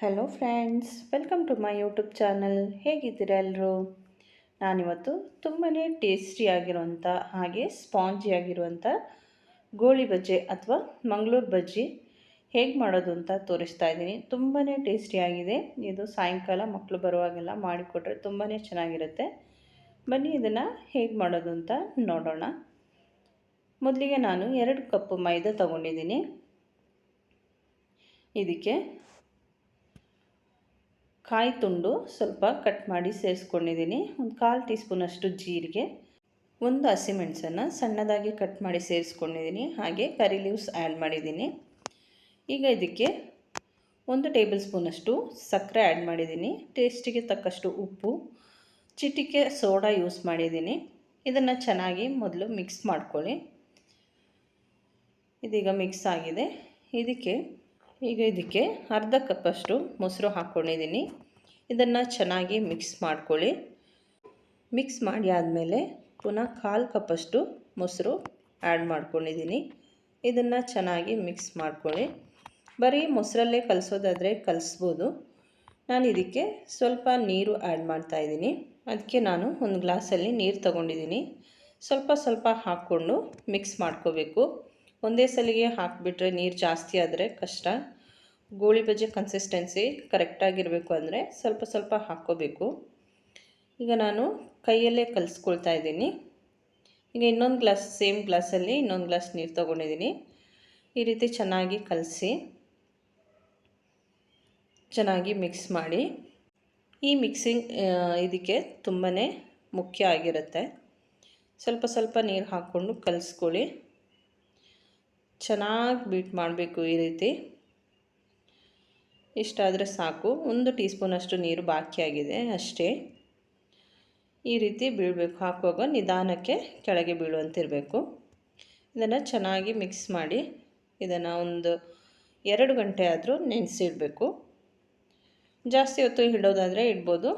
Hello friends, welcome to my YouTube channel. ಹೇಗಿದ್ದೀರಾ ಎಲ್ಲರೂ? ನಾನಿವತ್ತು ತುಂಬಾ ಟೇಸ್ಟಿಯಾಗಿರುವಂಥ ಹಾಗೆ ಸ್ಪಾಂಜಿಯಾಗಿರುವಂಥ ಗೋಳಿ ಬಜ್ಜಿ ಅಥವಾ ಮಂಗಳೂರು ಬಜ್ಜಿ ಹೇಗೆ ಮಾಡೋದು ಅಂತ ತೋರಿಸ್ತಾ ಇದ್ದೀನಿ. ತುಂಬಾ ಟೇಸ್ಟಿಯಾಗಿದೆ. ಇದು ಸಾಯಂಕಾಲ ಮಕ್ಕಳು ಬರುವಾಗೆಲ್ಲ ಮಾಡಿಕೊಟ್ರೆ ತುಂಬಾ ಚೆನ್ನಾಗಿರುತ್ತೆ. ಬನ್ನಿ ಇದನ್ನು ಹೇಗೆ ಮಾಡೋದು ಅಂತ ನೋಡೋಣ. ಮೊದಲಿಗೆ ನಾನು 2 ಕಪ್ ಮೈದಾ ತಗೊಂಡಿದ್ದೀನಿ. ಇದಕ್ಕೆ ಕಾಯಿ ತುಂಡು ಸ್ವಲ್ಪ ಕಟ್ ಮಾಡಿ ಸೇರಿಸ್ಕೊಂಡಿದ್ದೀನಿ. ಒಂದು 1/4 ಟೀ ಸ್ಪೂನಷ್ಟು ಜೀರಿಗೆ, ಒಂದು ಹಸಿಮೆಣಸನ್ನು ಸಣ್ಣದಾಗಿ ಕಟ್ ಮಾಡಿ ಸೇರಿಸ್ಕೊಂಡಿದ್ದೀನಿ. ಹಾಗೆ ಕರಿ ಲೀವ್ಸ್ ಆ್ಯಡ್ ಮಾಡಿದ್ದೀನಿ. ಈಗ ಇದಕ್ಕೆ 1 ಟೇಬಲ್ ಸ್ಪೂನಷ್ಟು ಸಕ್ಕರೆ ಆ್ಯಡ್ ಮಾಡಿದ್ದೀನಿ. ಟೇಸ್ಟಿಗೆ ತಕ್ಕಷ್ಟು ಉಪ್ಪು, ಚಿಟಿಕೆ ಸೋಡಾ ಯೂಸ್ ಮಾಡಿದ್ದೀನಿ. ಇದನ್ನು ಚೆನ್ನಾಗಿ ಮೊದಲು ಮಿಕ್ಸ್ ಮಾಡ್ಕೊಳ್ಳಿ. ಇದೀಗ ಮಿಕ್ಸ್ ಆಗಿದೆ. ಇದಕ್ಕೆ ಅರ್ಧ ಕಪ್ಪಷ್ಟು ಮೊಸರು ಹಾಕ್ಕೊಂಡಿದ್ದೀನಿ. ಇದನ್ನು ಚೆನ್ನಾಗಿ ಮಿಕ್ಸ್ ಮಾಡ್ಕೊಳ್ಳಿ. ಮಿಕ್ಸ್ ಮಾಡಿ ಆದಮೇಲೆ ಪುನಃ 1/4 ಕಪ್ಪಷ್ಟು ಮೊಸರು ಆ್ಯಡ್ ಮಾಡ್ಕೊಂಡಿದ್ದೀನಿ. ಇದನ್ನು ಚೆನ್ನಾಗಿ ಮಿಕ್ಸ್ ಮಾಡ್ಕೊಳ್ಳಿ. ಬರೀ ಮೊಸರಲ್ಲೇ ಕಲಸೋದಾದರೆ ಕಲಿಸ್ಬೋದು. ನಾನು ಇದಕ್ಕೆ ಸ್ವಲ್ಪ ನೀರು ಆ್ಯಡ್ ಮಾಡ್ತಾಯಿದ್ದೀನಿ. ಅದಕ್ಕೆ ನಾನು ಒಂದು ಗ್ಲಾಸಲ್ಲಿ ನೀರು ತಗೊಂಡಿದ್ದೀನಿ. ಸ್ವಲ್ಪ ಸ್ವಲ್ಪ ಹಾಕ್ಕೊಂಡು ಮಿಕ್ಸ್ ಮಾಡ್ಕೋಬೇಕು. ಒಂದೇ ಸಲಿಗೆ ಹಾಕಿಬಿಟ್ರೆ ನೀರು ಜಾಸ್ತಿ ಆದರೆ ಕಷ್ಟ. ಗೋಳಿ ಬಜ್ಜಿ ಕನ್ಸಿಸ್ಟೆನ್ಸಿ ಕರೆಕ್ಟಾಗಿರಬೇಕು ಅಂದರೆ ಸ್ವಲ್ಪ ಸ್ವಲ್ಪ ಹಾಕ್ಕೋಬೇಕು. ಈಗ ನಾನು ಕೈಯಲ್ಲೇ ಕಲಿಸ್ಕೊಳ್ತಾ ಇದ್ದೀನಿ. ಈಗ ಇನ್ನೊಂದು ಗ್ಲಾಸ್, ಸೇಮ್ ಗ್ಲಾಸಲ್ಲಿ ಇನ್ನೊಂದು ಗ್ಲಾಸ್ ನೀರು ತೊಗೊಂಡಿದ್ದೀನಿ. ಈ ರೀತಿ ಚೆನ್ನಾಗಿ ಕಲಸಿ ಚೆನ್ನಾಗಿ ಮಿಕ್ಸ್ ಮಾಡಿ. ಈ ಮಿಕ್ಸಿಂಗ್ ಇದಕ್ಕೆ ತುಂಬಾ ಮುಖ್ಯ ಆಗಿರುತ್ತೆ. ಸ್ವಲ್ಪ ಸ್ವಲ್ಪ ನೀರು ಹಾಕ್ಕೊಂಡು ಕಲಿಸ್ಕೊಳ್ಳಿ. ಚೆನ್ನಾಗಿ ಬೀಟ್ ಮಾಡಬೇಕು. ಈ ರೀತಿ ಇಷ್ಟಾದರೆ ಸಾಕು. 1 ಟೀ ಸ್ಪೂನಷ್ಟು ನೀರು ಬಾಕಿಯಾಗಿದೆ ಅಷ್ಟೇ. ಈ ರೀತಿ ಬೀಳಬೇಕು. ಹಾಕುವಾಗ ನಿಧಾನಕ್ಕೆ ಕೆಳಗೆ ಬೀಳುವಂತಿರಬೇಕು. ಇದನ್ನು ಚೆನ್ನಾಗಿ ಮಿಕ್ಸ್ ಮಾಡಿ ಇದನ್ನು ಒಂದು 2 ಗಂಟೆ ಆದರೂ ನೆನೆಸಿಡಬೇಕು. ಜಾಸ್ತಿ ಹೊತ್ತು ಇಡೋದಾದರೆ ಇಡ್ಬೋದು.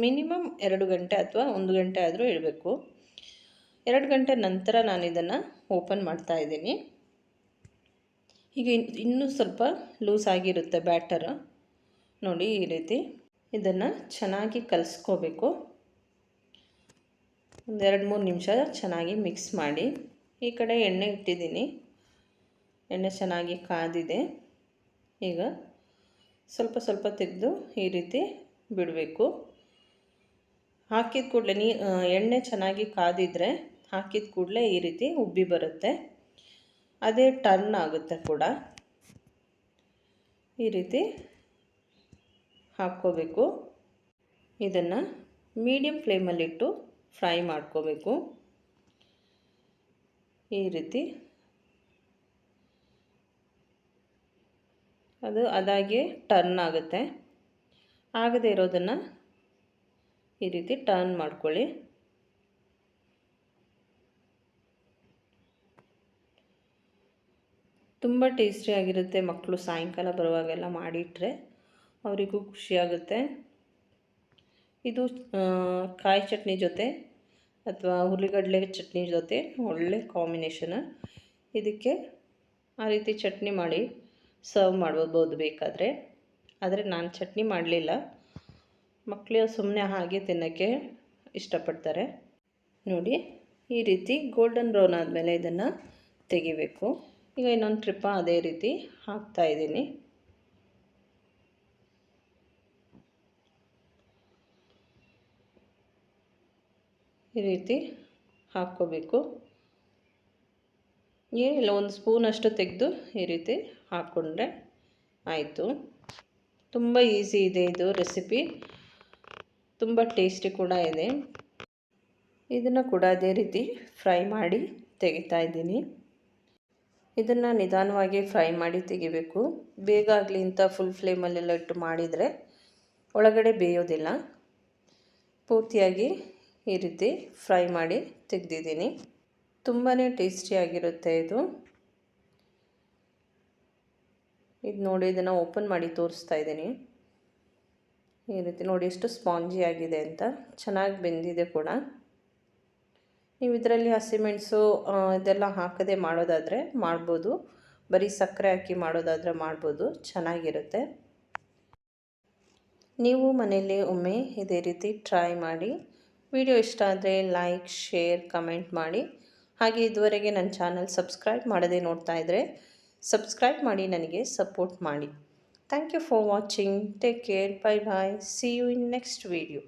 ಮಿನಿಮಮ್ 2 ಗಂಟೆ ಅಥವಾ 1 ಗಂಟೆ ಆದರೂ ಇಡಬೇಕು. 2 ಗಂಟೆ ನಂತರ ನಾನು ಇದನ್ನು ಓಪನ್ ಮಾಡ್ತಾಯಿದ್ದೀನಿ. ಈಗ ಇನ್ನೂ ಸ್ವಲ್ಪ ಲೂಸ್ ಆಗಿರುತ್ತೆ ಬ್ಯಾಟರ್. ನೋಡಿ ಈ ರೀತಿ ಇದನ್ನು ಚೆನ್ನಾಗಿ ಕಲಿಸ್ಕೋಬೇಕು. ಒಂದು 2-3 ನಿಮಿಷ ಚೆನ್ನಾಗಿ ಮಿಕ್ಸ್ ಮಾಡಿ. ಈ ಕಡೆ ಎಣ್ಣೆ ಇಟ್ಟಿದ್ದೀನಿ. ಎಣ್ಣೆ ಚೆನ್ನಾಗಿ ಕಾದಿದೆ. ಈಗ ಸ್ವಲ್ಪ ಸ್ವಲ್ಪ ತೆಗೆದು ಈ ರೀತಿ ಬಿಡಬೇಕು. ಹಾಕಿದ ಕೂಡಲೇ ಎಣ್ಣೆ ಚೆನ್ನಾಗಿ ಕಾದಿದ್ರೆ ಹಾಕಿದ ಕೂಡಲೇ ಈ ರೀತಿ ಉಬ್ಬಿ ಬರುತ್ತೆ. ಅದೇ ಟರ್ನ್ ಆಗುತ್ತೆ ಕೂಡ. ಈ ರೀತಿ ಹಾಕ್ಕೋಬೇಕು. ಇದನ್ನು ಮೀಡಿಯಮ್ ಫ್ಲೇಮಲ್ಲಿಟ್ಟು ಫ್ರೈ ಮಾಡ್ಕೋಬೇಕು. ಈ ರೀತಿ ಅದು ಅದಾಗೆ ಟರ್ನ್ ಆಗುತ್ತೆ. ಆಗದೇ ಇರೋದನ್ನು ಈ ರೀತಿ ಟರ್ನ್ ಮಾಡ್ಕೊಳ್ಳಿ. ತುಂಬ ಟೇಸ್ಟಿಯಾಗಿರುತ್ತೆ. ಮಕ್ಕಳು ಸಾಯಂಕಾಲ ಬರುವಾಗೆಲ್ಲ ಮಾಡಿಟ್ರೆ ಅವರಿಗೂ ಖುಷಿಯಾಗುತ್ತೆ. ಇದು ಕಾಯಿ ಚಟ್ನಿ ಜೊತೆ ಅಥವಾ ಹುರ್ಲಿಗಡಲೆ ಚಟ್ನಿ ಜೊತೆ ಒಳ್ಳೆ ಕಾಂಬಿನೇಷನ್. ಇದಕ್ಕೆ ಆ ರೀತಿ ಚಟ್ನಿ ಮಾಡಿ ಸರ್ವ್ ಮಾಡ್ಬೋದು ಬೇಕಾದರೆ. ಆದರೆ ನಾನು ಚಟ್ನಿ ಮಾಡಲಿಲ್ಲ. ಮಕ್ಕಳು ಸುಮ್ಮನೆ ಹಾಗೆ ತಿನ್ನೋಕ್ಕೆ ಇಷ್ಟಪಡ್ತಾರೆ. ನೋಡಿ ಈ ರೀತಿ ಗೋಲ್ಡನ್ ಬ್ರೌನ್ ಆದಮೇಲೆ ಇದನ್ನು ತೆಗಿಬೇಕು. ಈಗ ಇನ್ನೊಂದು ಟ್ರಿಪ್ಪ ಅದೇ ರೀತಿ ಹಾಕ್ತಾಯಿದ್ದೀನಿ. ಈ ರೀತಿ ಹಾಕ್ಕೋಬೇಕು. ಏನಿಲ್ಲ, 1 ಸ್ಪೂನಷ್ಟು ತೆಗೆದು ಈ ರೀತಿ ಹಾಕ್ಕೊಂಡ್ರೆ ಆಯಿತು. ತುಂಬ ಈಸಿ ಇದೆ ಇದು ರೆಸಿಪಿ. ತುಂಬ ಟೇಸ್ಟಿ ಕೂಡ ಇದೆ. ಇದನ್ನು ಕೂಡ ಅದೇ ರೀತಿ ಫ್ರೈ ಮಾಡಿ ತೆಗಿತಾ ಇದ್ದೀನಿ. ಇದನ್ನು ನಿಧಾನವಾಗಿ ಫ್ರೈ ಮಾಡಿ ತೆಗಿಬೇಕು. ಬೇಗ ಆಗಲಿ ಅಂತ ಫುಲ್ ಫ್ಲೇಮಲ್ಲೆಲ್ಲ ಇಟ್ಟು ಮಾಡಿದರೆ ಒಳಗಡೆ ಬೇಯೋದಿಲ್ಲ. ಪೂರ್ತಿಯಾಗಿ ಈ ರೀತಿ ಫ್ರೈ ಮಾಡಿ ತೆಗೆದಿದ್ದೀನಿ. ತುಂಬಾ ಟೇಸ್ಟಿಯಾಗಿರುತ್ತೆ ಇದು. ನೋಡಿ, ಇದನ್ನು ಓಪನ್ ಮಾಡಿ ತೋರಿಸ್ತಾ ಇದ್ದೀನಿ. ಈ ರೀತಿ ನೋಡಿ ಎಷ್ಟು ಸ್ಪಾಂಜಿ ಆಗಿದೆ ಅಂತ. ಚೆನ್ನಾಗಿ ಬೆಂದಿದೆ ಕೂಡ. ನೀವು ಇದರಲ್ಲಿ ಹಸಿಮೆಣಸು ಇದೆಲ್ಲ ಹಾಕದೆ ಮಾಡೋದಾದರೆ ಮಾಡ್ಬೋದು. ಬರೀ ಸಕ್ಕರೆ ಹಾಕಿ ಮಾಡೋದಾದರೆ ಮಾಡ್ಬೋದು, ಚೆನ್ನಾಗಿರುತ್ತೆ. ನೀವು ಮನೆಯಲ್ಲಿ ಒಮ್ಮೆ ಇದೇ ರೀತಿ ಟ್ರೈ ಮಾಡಿ. ವಿಡಿಯೋ ಇಷ್ಟ ಆದರೆ ಲೈಕ್, ಶೇರ್, ಕಮೆಂಟ್ ಮಾಡಿ. ಹಾಗೆ ಇದುವರೆಗೆ ನನ್ನ ಚಾನಲ್ ಸಬ್ಸ್ಕ್ರೈಬ್ ಮಾಡದೆ ನೋಡ್ತಾ ಇದ್ದರೆ ಸಬ್ಸ್ಕ್ರೈಬ್ ಮಾಡಿ ನನಗೆ ಸಪೋರ್ಟ್ ಮಾಡಿ. Thank you for watching. Take care. Bye bye. See you in next video.